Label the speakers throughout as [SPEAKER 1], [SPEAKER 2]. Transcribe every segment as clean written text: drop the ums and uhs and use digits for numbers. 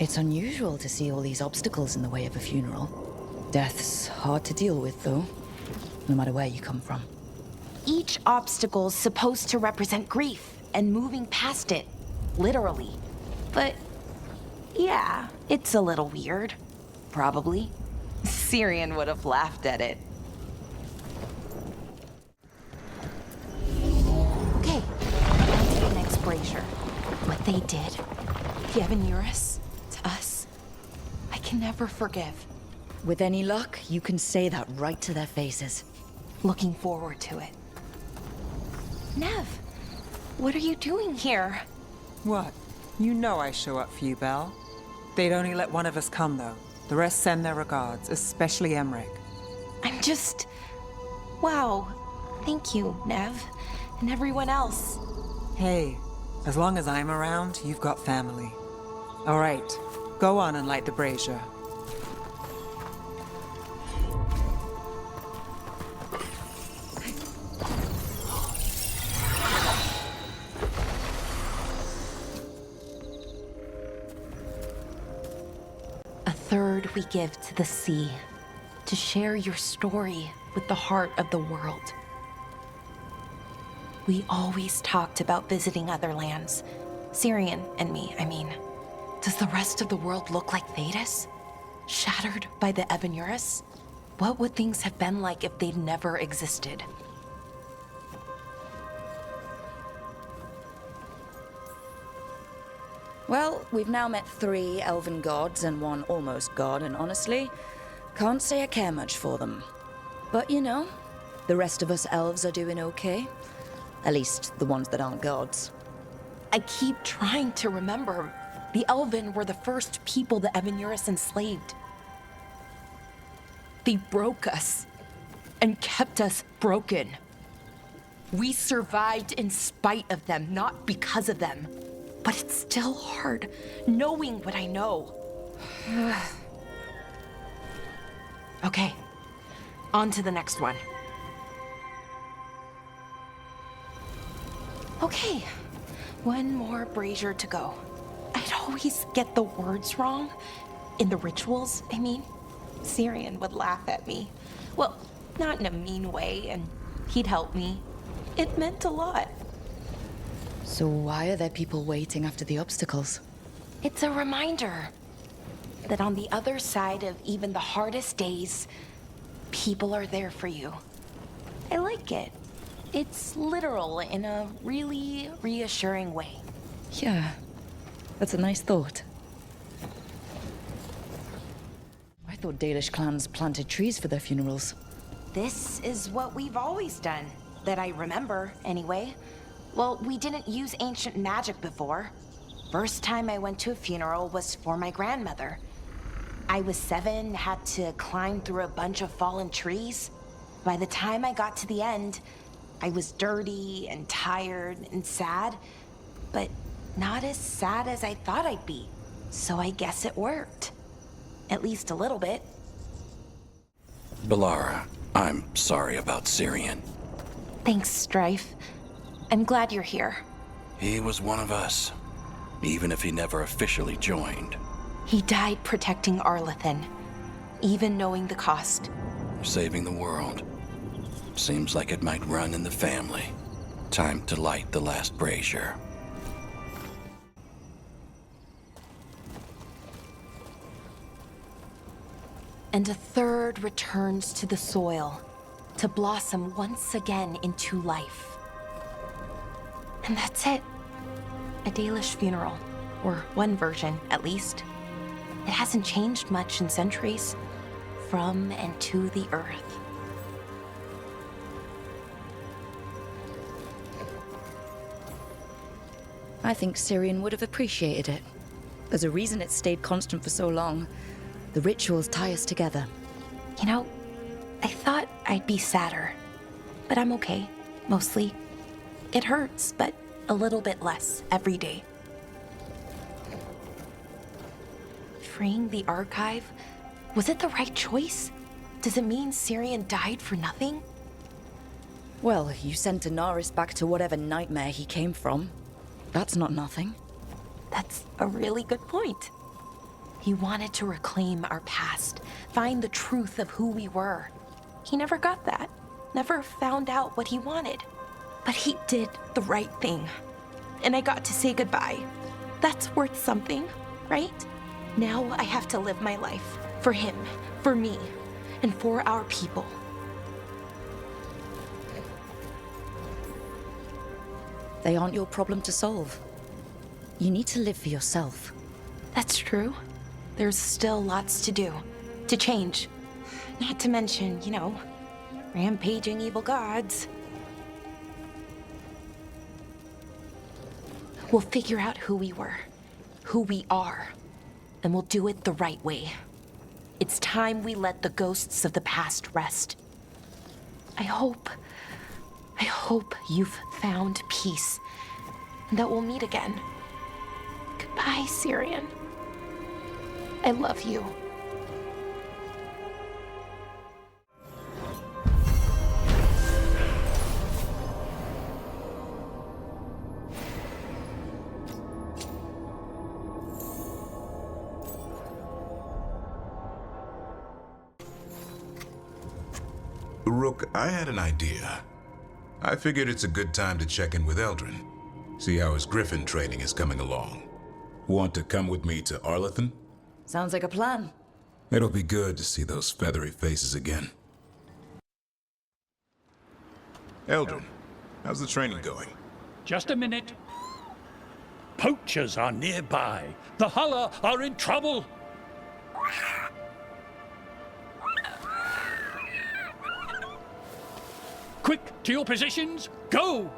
[SPEAKER 1] It's unusual to see all these obstacles in the way of a funeral. Death's hard to deal with, though, no matter where you come from.
[SPEAKER 2] Each obstacle's supposed to represent grief and moving past it, literally. But yeah, it's a little weird. Probably. Syrian would have laughed at it. Okay, on to the next brazier. What they did, the Evanurus, to us, I can never forgive.
[SPEAKER 1] With any luck, you can say that right to their faces.
[SPEAKER 2] Looking forward to it. Nev, what are you doing here?
[SPEAKER 3] What? You know I show up for you, Belle. They'd only let one of us come, though. The rest send their regards, especially Emmerich.
[SPEAKER 2] I'm just... Wow. Thank you, Nev. And everyone else.
[SPEAKER 3] Hey, as long as I'm around, you've got family. All right, go on and light the brazier.
[SPEAKER 2] Third we give to the sea, to share your story with the heart of the world. We always talked about visiting other lands. Syrian and me, I mean. Does the rest of the world look like Thedas? Shattered by the Evanurus? What would things have been like if they'd never existed?
[SPEAKER 1] Well, we've now met 3 elven gods and 1 almost god, and honestly, can't say I care much for them. But you know, the rest of us elves are doing okay. At least the ones that aren't gods.
[SPEAKER 2] I keep trying to remember. The Elven were the first people the Evanurus enslaved. They broke us and kept us broken. We survived in spite of them, not because of them. But it's still hard, knowing what I know. Okay, on to the next one. Okay, one more brazier to go. I'd always get the words wrong. In the rituals, I mean. Syrian would laugh at me. Well, not in a mean way, and he'd help me. It meant a lot.
[SPEAKER 1] So why are there people waiting after the obstacles?
[SPEAKER 2] It's a reminder that on the other side of even the hardest days, people are there for you. I like it. It's literal in a really reassuring way.
[SPEAKER 1] Yeah, that's a nice thought. I thought Dalish clans planted trees for their funerals.
[SPEAKER 2] This is what we've always done, that I remember, anyway. Well, we didn't use ancient magic before. First time I went to a funeral was for my grandmother. I was 7, had to climb through a bunch of fallen trees. By the time I got to the end, I was dirty and tired and sad, but not as sad as I thought I'd be. So I guess it worked. At least a little bit.
[SPEAKER 4] Balara, I'm sorry about Syrian.
[SPEAKER 2] Thanks, Strife. I'm glad you're here.
[SPEAKER 4] He was one of us, even if he never officially joined.
[SPEAKER 2] He died protecting Arlathan, even knowing the cost.
[SPEAKER 4] Saving the world. Seems like it might run in the family. Time to light the last brazier.
[SPEAKER 2] And a third returns to the soil, to blossom once again into life. And that's it. A Dalish funeral, or one version, at least. It hasn't changed much in centuries, from and to the earth.
[SPEAKER 1] I think Syrian would have appreciated it. There's a reason it stayed constant for so long. The rituals tie us together.
[SPEAKER 2] You know, I thought I'd be sadder, but I'm okay, mostly. It hurts, but a little bit less every day. Freeing the archive, was it the right choice? Does it mean Syrian died for nothing?
[SPEAKER 1] Well, you sent Daenerys back to whatever nightmare he came from. That's not nothing.
[SPEAKER 2] That's a really good point. He wanted to reclaim our past, find the truth of who we were. He never got that, never found out what he wanted. But he did the right thing. And I got to say goodbye. That's worth something, right? Now I have to live my life for him, for me, and for our people.
[SPEAKER 1] They aren't your problem to solve. You need to live for yourself.
[SPEAKER 2] That's true. There's still lots to do, to change. Not to mention, rampaging evil gods. We'll figure out who we were, who we are, and we'll do it the right way. It's time we let the ghosts of the past rest. I hope you've found peace, and that we'll meet again. Goodbye, Syrian. I love you.
[SPEAKER 5] Rook, I had an idea. I figured it's a good time to check in with Eldrin. See how his griffin training is coming along. Want to come with me to Arlathan?
[SPEAKER 1] Sounds like a plan.
[SPEAKER 5] It'll be good to see those feathery faces again. Eldrin, how's the training going?
[SPEAKER 6] Just a minute. Poachers are nearby. The Hulla are in trouble. Quick, to your positions. Go!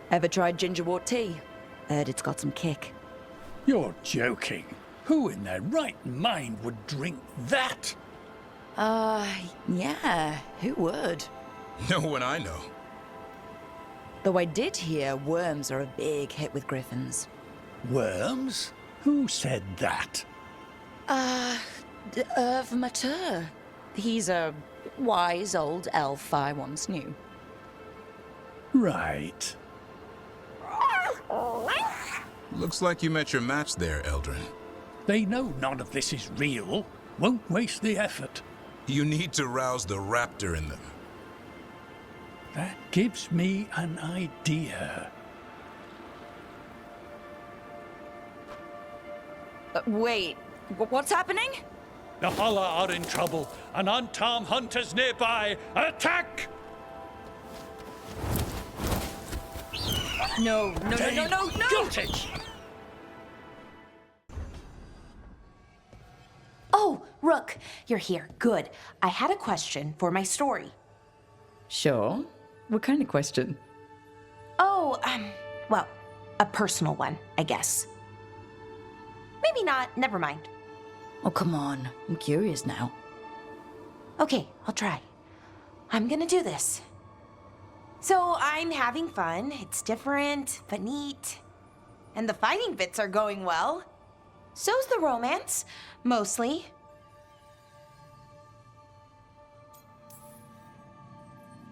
[SPEAKER 1] Ever tried gingerwort tea? Heard it's got some kick.
[SPEAKER 6] You're joking. Who in their right mind would drink that?
[SPEAKER 1] Yeah, who would?
[SPEAKER 5] No one I know.
[SPEAKER 1] Though I did hear worms are a big hit with griffins.
[SPEAKER 6] Worms? Who said that?
[SPEAKER 1] Irv Matur. He's a wise old elf I once knew.
[SPEAKER 6] Right.
[SPEAKER 5] Looks like you met your match there, Eldrin.
[SPEAKER 6] They know none of this is real. Won't waste the effort.
[SPEAKER 5] You need to rouse the raptor in them.
[SPEAKER 6] That gives me an idea.
[SPEAKER 1] Wait, what's happening?
[SPEAKER 6] The Hulla are in trouble. An unarmed hunters nearby. Attack!
[SPEAKER 1] No.
[SPEAKER 6] Got it!
[SPEAKER 2] Oh, Rook, you're here. Good. I had a question for my story.
[SPEAKER 1] Sure. What kind of question?
[SPEAKER 2] Oh, well, a personal one, I guess. Maybe not. Never mind.
[SPEAKER 1] Oh, come on. I'm curious now.
[SPEAKER 2] Okay, I'll try. I'm gonna do this. So I'm having fun. It's different, but neat. And the fighting bits are going well. So's the romance, mostly.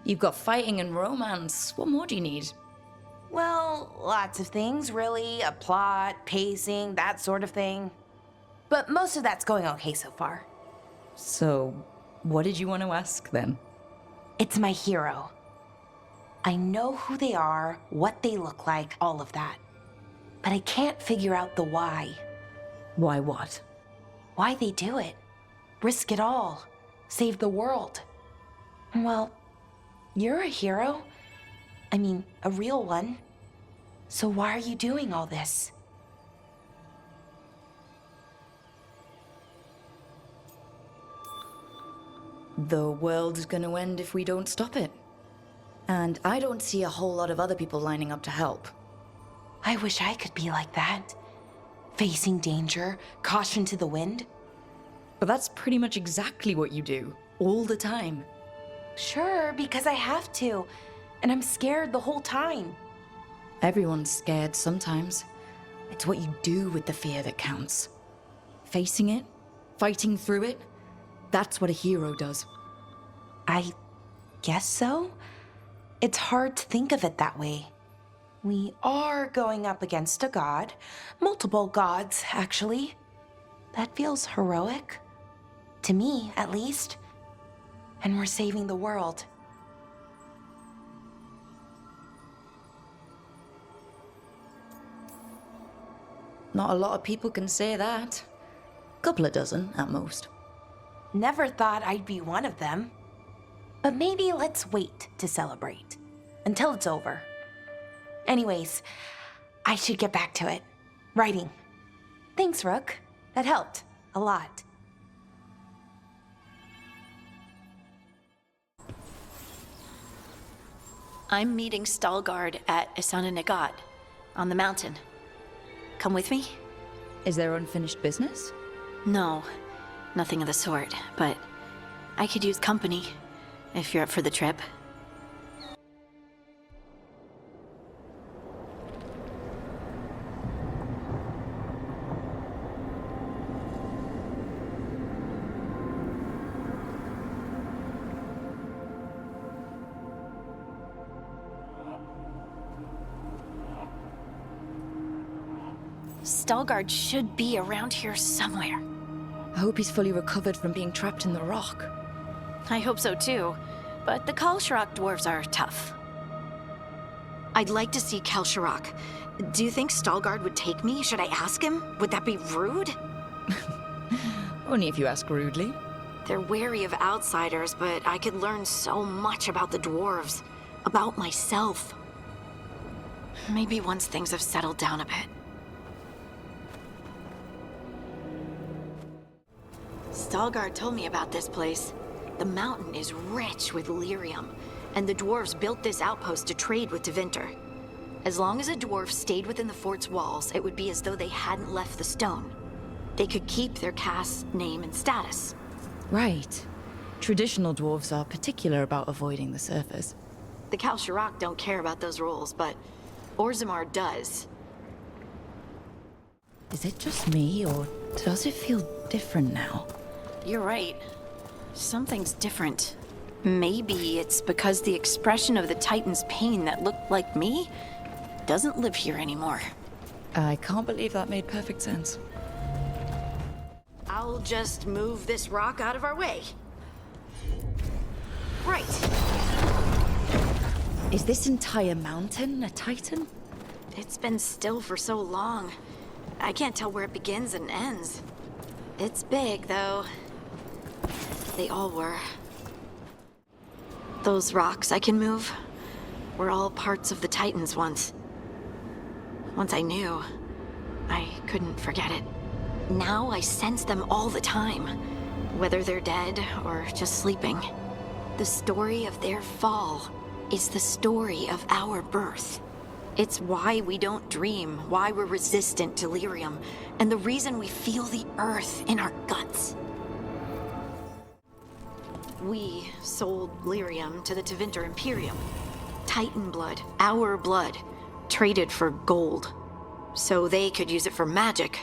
[SPEAKER 1] You've got fighting and romance. What more do you need?
[SPEAKER 2] Well, lots of things, really. A plot, pacing, that sort of thing. But most of that's going okay so far.
[SPEAKER 1] So, what did you want to ask then?
[SPEAKER 2] It's my hero. I know who they are, what they look like, all of that. But I can't figure out the why.
[SPEAKER 1] Why what?
[SPEAKER 2] Why they do it. Risk it all. Save the world. Well, you're a hero. I mean, a real one. So why are you doing all this?
[SPEAKER 1] The world's gonna end if we don't stop it. And I don't see a whole lot of other people lining up to help.
[SPEAKER 2] I wish I could be like that. Facing danger, caution to the wind.
[SPEAKER 1] But that's pretty much exactly what you do, all the time.
[SPEAKER 2] Sure, because I have to. And I'm scared the whole time.
[SPEAKER 1] Everyone's scared sometimes. It's what you do with the fear that counts. Facing it, fighting through it, That's what a hero does.
[SPEAKER 2] I guess so. It's hard to think of it that way. We are going up against a god. Multiple gods, actually. That feels heroic. To me, at least. And we're saving the world.
[SPEAKER 1] Not a lot of people can say that. Couple of dozen, at most.
[SPEAKER 2] Never thought I'd be one of them. But maybe let's wait to celebrate. Until it's over. Anyways, I should get back to it. Writing. Thanks, Rook. That helped. A lot.
[SPEAKER 7] I'm meeting Stalgard at Isananegat, on the mountain. Come with me?
[SPEAKER 1] Is there unfinished business?
[SPEAKER 7] No, nothing of the sort, but I could use company, if you're up for the trip. Stalgard should be around here somewhere.
[SPEAKER 1] I hope he's fully recovered from being trapped in the rock.
[SPEAKER 7] I hope so too, but the Kalsharak dwarves are tough. I'd like to see Kalsharak. Do you think Stalgard would take me? Should I ask him? Would that be rude?
[SPEAKER 1] Only if you ask rudely.
[SPEAKER 7] They're wary of outsiders, but I could learn so much about the dwarves, about myself. Maybe once things have settled down a bit. Stalgard told me about this place. The mountain is rich with lyrium, and the dwarves built this outpost to trade with Tevinter. As long as a dwarf stayed within the fort's walls, it would be as though they hadn't left the stone. They could keep their caste name and status.
[SPEAKER 1] Right. Traditional dwarves are particular about avoiding the surface.
[SPEAKER 7] The Kalsharak don't care about those rules, but Orzammar does.
[SPEAKER 1] Is it just me, or does it feel different now?
[SPEAKER 7] You're right. Something's different. Maybe it's because the expression of the Titan's pain that looked like me doesn't live here anymore.
[SPEAKER 1] I can't believe that made perfect sense.
[SPEAKER 7] I'll just move this rock out of our way. Right.
[SPEAKER 1] Is this entire mountain a Titan?
[SPEAKER 7] It's been still for so long. I can't tell where it begins and ends. It's big, though. They all were. Those rocks I can move were all parts of the Titans once. Once I knew, I couldn't forget it. Now I sense them all the time, whether they're dead or just sleeping. The story of their fall is the story of our birth. It's why we don't dream, why we're resistant to lyrium, and the reason we feel the earth in our guts. We sold lyrium to the Tevinter Imperium. Titan blood, our blood, traded for gold. So they could use it for magic.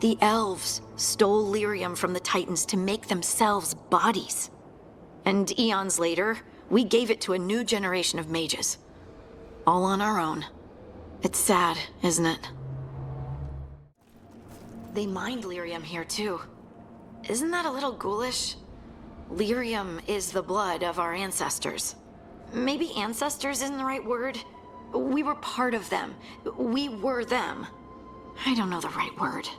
[SPEAKER 7] The elves stole lyrium from the Titans to make themselves bodies. And eons later, we gave it to a new generation of mages. All on our own. It's sad, isn't it? They mined lyrium here too. Isn't that a little ghoulish? Lyrium is the blood of our ancestors. Maybe ancestors isn't the right word. We were part of them. We were them. I don't know the right word.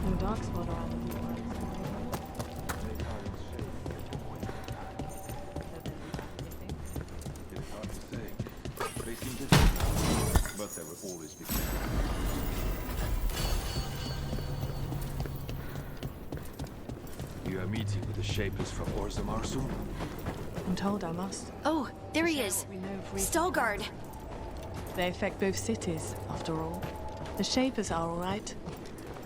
[SPEAKER 8] No dark spot around the
[SPEAKER 9] but there will always be. You are meeting with the Shapers from Orzammar soon?
[SPEAKER 8] I'm told I must.
[SPEAKER 7] Oh, there he is.
[SPEAKER 8] We know of recent
[SPEAKER 7] Stalgard.
[SPEAKER 8] events. They affect both cities, after all. The Shapers are all right,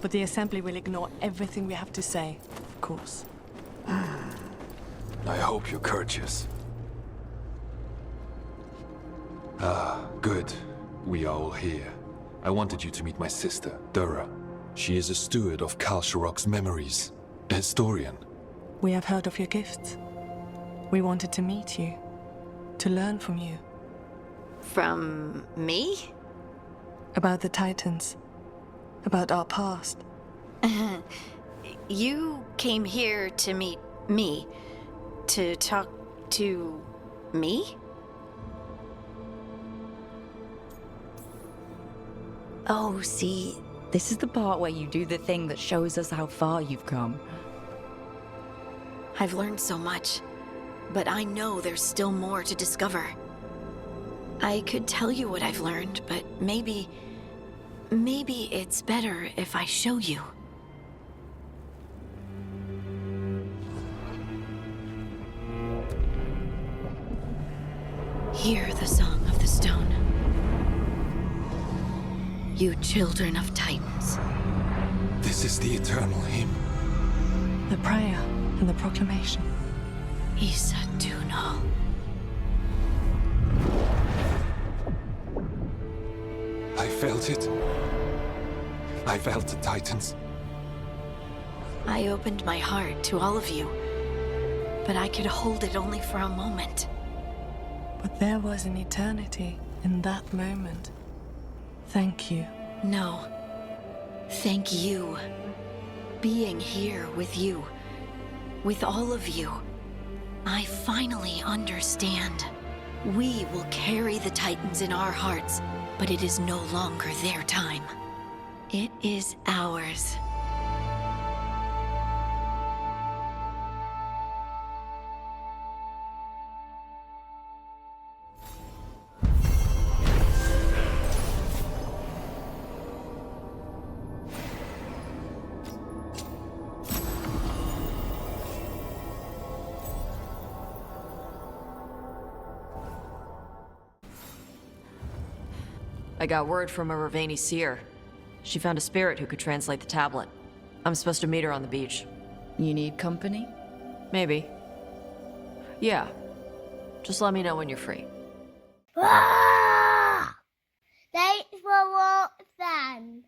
[SPEAKER 8] but the Assembly will ignore everything we have to say, of course.
[SPEAKER 9] I hope you're courteous. Ah, good. We are all here. I wanted you to meet my sister, Dura. She is a steward of Kalsharok's memories, a historian.
[SPEAKER 8] We have heard of your gifts. We wanted to meet you, to learn from you.
[SPEAKER 7] From me?
[SPEAKER 8] About the Titans, about our past.
[SPEAKER 7] You came here to meet me, to talk to me?
[SPEAKER 1] Oh, see, this is the part where you do the thing that shows us how far you've come.
[SPEAKER 7] I've learned so much, but I know there's still more to discover. I could tell you what I've learned, but maybe it's better if I show you. Hear the song of the stone. You children of Titans.
[SPEAKER 9] This is the eternal hymn.
[SPEAKER 8] The prayer and the proclamation.
[SPEAKER 7] Isa Tunal.
[SPEAKER 9] I felt it. I felt the Titans.
[SPEAKER 7] I opened my heart to all of you, but I could hold it only for a moment.
[SPEAKER 8] But there was an eternity in that moment. Thank you.
[SPEAKER 7] No. Thank you. Being here with you, with all of you, I finally understand. We will carry the Titans in our hearts, but it is no longer their time. It is ours.
[SPEAKER 10] I got word from a Ravani seer. She found a spirit who could translate the tablet. I'm supposed to meet her on the beach.
[SPEAKER 1] You need company?
[SPEAKER 10] Maybe. Yeah. Just let me know when you're free.
[SPEAKER 11] Thanks for watching.